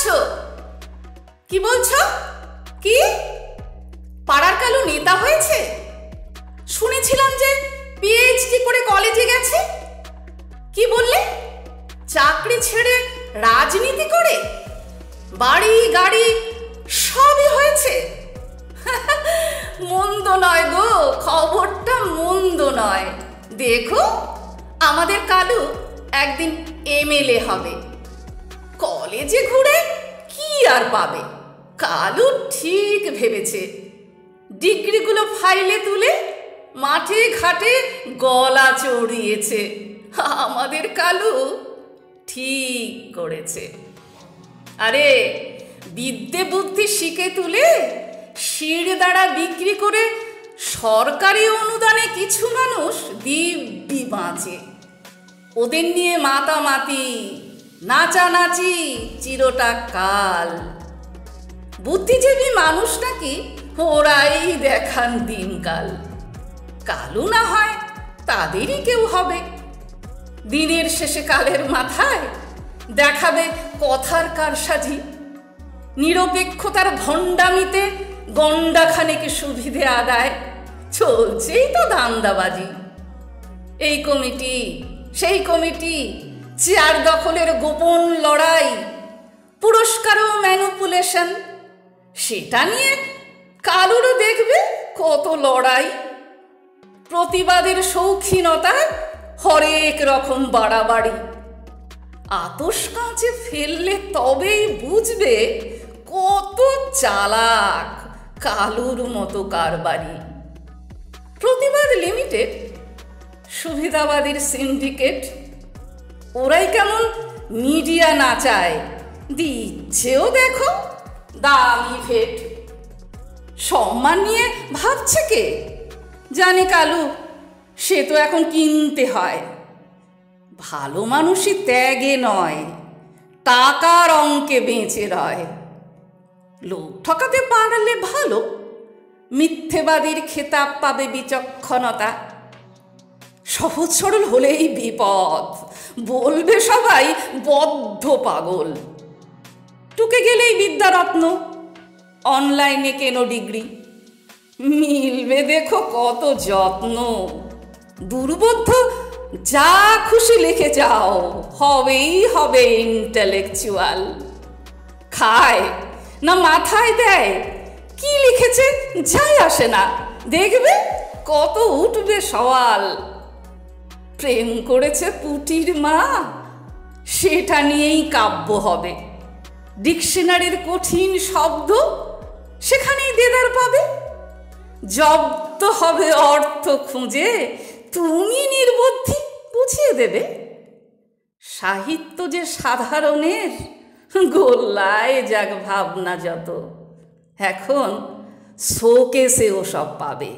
ভাবছো? কি বলছো? কি পাড়ার কালু নেতা হয়েছে? শুনেছিলাম যে পিএইচডি করে কলেজে গেছে। কি বললে? চাকরি ছেড়ে রাজনীতি করে বাড়ি গাড়ি সবই হয়েছে? মন্দ নয় গো, খবরটা মন্দ নয়। দেখো, আমাদের কালু একদিন এমএলএ হবে। কলেজে ঘুরে কি আর পাবে? কালু ঠিক ভেবেছে, ডিগ্রিগুলো ফাইলে তুলে মাঠে ঘাটে গলা চড়িয়েছে। আমাদের কালু ঠিক করেছে। আরে বিদ্যে বুদ্ধি শিখে তুলে শিরদাঁড়া বিক্রি করে সরকারি অনুদানে কিছু মানুষ দিব্যি বাঁচে। ওদের নিয়ে মাতামাতি নাচানাচি চিরটা কাল। বুদ্ধিজীবী মানুষ নাকি ওরাই দেখান দিনকাল। কালু না হয় তাদেরই কেউ হবে। দিনের শেষে কালের মাথায় দেখাবে কথার কারসাজি। নিরপেক্ষতার ভণ্ডামিতে গন্ডাখানেকে সুবিধে আদায়। চলছেই তো দান্দাবাজি। এই কমিটি সেই কমিটি, চেয়ার দখলের গোপন লড়াই, পুরস্কার ও ম্যানিপুলেশন, সেটা নিয়ে কালুরও দেখবে কত লড়াই। প্রতিবাদের শৌখিনতায় হরেক রকম বাড়াবাড়ি। আতস কাঁচে ফেললে তবেই বুঝবে কত চালাক কালুর মতো কারবারি। প্রতিবাদ লিমিটেড, সুবিধাবাদীর সিন্ডিকেট, ওরাই কেমন মিডিয়া নাচায়, দিচ্ছেও দেখো দামি ভেট। সম্মান নিয়ে ভাবছে কে? জানে কালু, সে তো এখন কিনতে হয়। ভালো মানুষই ত্যাগে নয়, টাকার অঙ্কে বেঁচে রয়। লোক ঠকাতে পারলে ভালো, মিথ্যেবাদীর খেতাব পাবে বিচক্ষণতা। সহজ সরল হলেই বিপদ, বলবে সবাই বদ্ধ পাগল। টুকে গেলেই বিদ্যারত্ন, অনলাইনে কেন ডিগ্রি। মিলবে দেখো কত যত্ন। দুর্বোধ্য যা খুশি লিখে যাও, হবেই হবে ইন্টেলেকচুয়াল। খায় না মাথায় দেয়, কি লিখেছে যাই আসে না, দেখবে কত উঠবে সওয়াল। প্রেম করেছে পুটির মা, সেটা নিয়েই কাব্য হবে। ডিকশনারির কঠিন শব্দ সেখানেই দেদার পাবে। জব্দ হবে অর্থ খুঁজে, তুমি নির্বুদ্ধি বুঝিয়ে দেবে। সাহিত্য যে সাধারণের, গোল্লায় যাক ভাবনা যত, এখন শোকেসে ও সব পাবে।